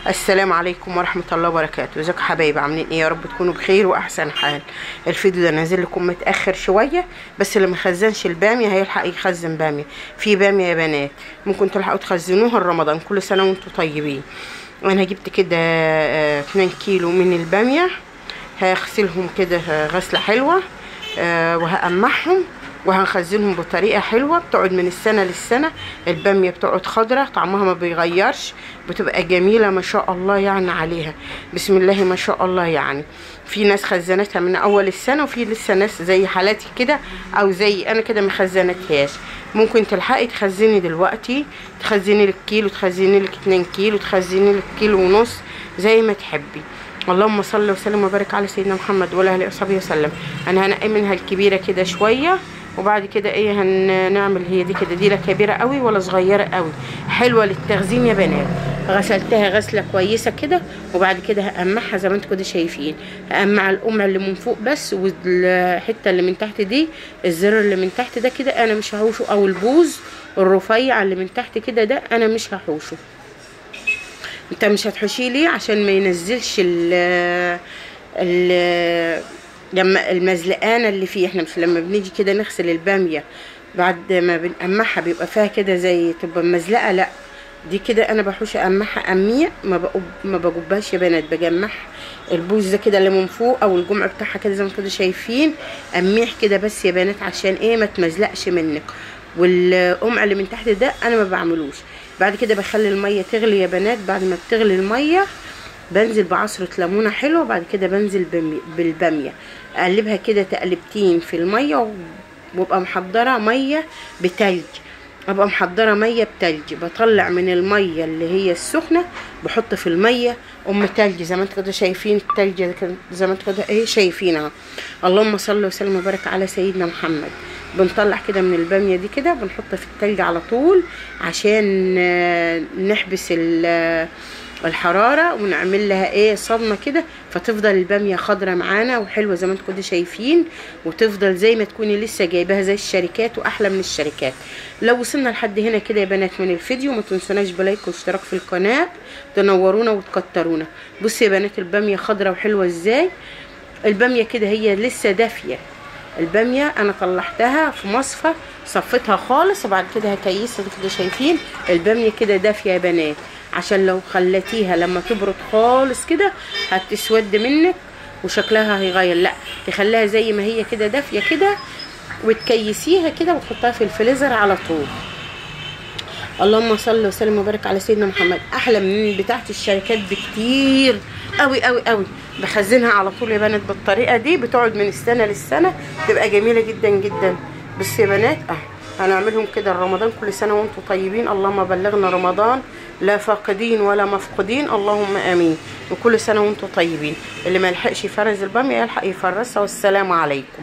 السلام عليكم ورحمة الله وبركاته. ازيكم حبايبي، عاملين ايه؟ يا رب تكونوا بخير واحسن حال. الفيديو ده نازل لكم متأخر شوية، بس اللي مخزنش البامية هيلحق يخزن بامية. في بامية يا بنات ممكن تلحقوا تخزنوها لرمضان. كل سنة وانتم طيبين. انا جبت كده 2 كيلو من البامية، هغسلهم كده غسلة حلوة وهقمعهم وهنخزنهم بطريقه حلوه بتقعد من السنه للسنه. الباميه بتقعد خضره، طعمها ما بيغيرش، بتبقى جميله ما شاء الله يعني عليها، بسم الله ما شاء الله. يعني في ناس خزنتها من اول السنه، وفي لسه ناس زي حالاتي كده او زي انا كده ما خزنتهاش. ممكن تلحقي تخزني دلوقتي، تخزني لك كيلو، تخزني لك 2 كيلو، تخزني لك كيلو ونص، زي ما تحبي. اللهم صل وسلم وبارك على سيدنا محمد وعلى اله وصحبه وسلم. انا هنقي منها الكبيره كده شويه، وبعد كده ايه هنعمل هي دي كده. دي لا كبيره قوي ولا صغيره قوي، حلوه للتخزين يا بنات. غسلتها غسله كويسه كده، وبعد كده هقمعها زي ما انتم كده شايفين. هقمع القمع اللي من فوق بس، والحته اللي من تحت دي، الزر اللي من تحت ده كده انا مش هحوشه، او البوز الرفيع اللي من تحت كده ده انا مش هحوشه. انت مش هتحشيه ليه؟ عشان ما ينزلش لما المزلقانه اللي فيه. احنا مش لما بنيجي كده نغسل الباميه بعد ما بنقمعها بيبقى فيها كده زي تبقى مزلقه؟ لا، دي كده انا بحوش اقمعها قميع، ما بجبهاش يا بنات، بجمعها البوز ده كده اللي من فوق او الجمع بتاعها كده زي ما كده شايفين، قميح كده بس يا بنات، عشان ايه؟ ما تمزلقش منك. والقمع اللي من تحت ده انا ما بعملوش. بعد كده بخلي الميه تغلي يا بنات. بعد ما بتغلي الميه بنزل بعصرة ليمونه حلوه، بعد كده بنزل بالباميه، اقلبها كده تقلبتين في الميه، وابقى محضره ميه بتلج. ابقى محضره ميه بتلج، بطلع من الميه اللي هي السخنه، بحط في الميه تلج زي ما انتوا كده شايفين. التلج زي ما انتوا كده ايه شايفينها. اللهم صل وسلم وبارك على سيدنا محمد. بنطلع كده من الباميه دي كده، بنحط في التلج على طول عشان نحبس الحراره، ونعمل لها ايه صدمه كده، فتفضل الباميه خضره معانا وحلوه زي ما انتم كده شايفين، وتفضل زي ما تكوني لسه جايباها زي الشركات واحلى من الشركات. لو وصلنا لحد هنا كده يا بنات من الفيديو، ما تنسوناش بلايك واشتراك في القناه، تنورونا وتكترونا. بصوا يا بنات الباميه خضره وحلوه ازاي. الباميه كده هي لسه دافيه. الباميه انا طلعتها في مصفى، صفيتها خالص، وبعد كده هكيسها كده شايفين. الباميه كده دافيه يا بنات، عشان لو خليتيها لما تبرد خالص كده هتسود منك وشكلها هيغير. لا، تخليها زي ما هي كده دافيه كده، وتكيسيها كده وتحطها في الفريزر على طول. اللهم صل وسلم وبارك على سيدنا محمد. احلى من بتاعه الشركات بكتير قوي قوي قوي. بخزنها على طول يا بنات بالطريقه دي، بتقعد من السنه للسنه، تبقى جميله جدا جدا. بس يا بنات هنعملهم كده رمضان. كل سنه وانتم طيبين. اللهم بلغنا رمضان لا فاقدين ولا مفقودين، اللهم امين. وكل سنه وانتم طيبين. اللي ما يلحقش يفرز الباميه يلحق يفرزها. والسلام عليكم.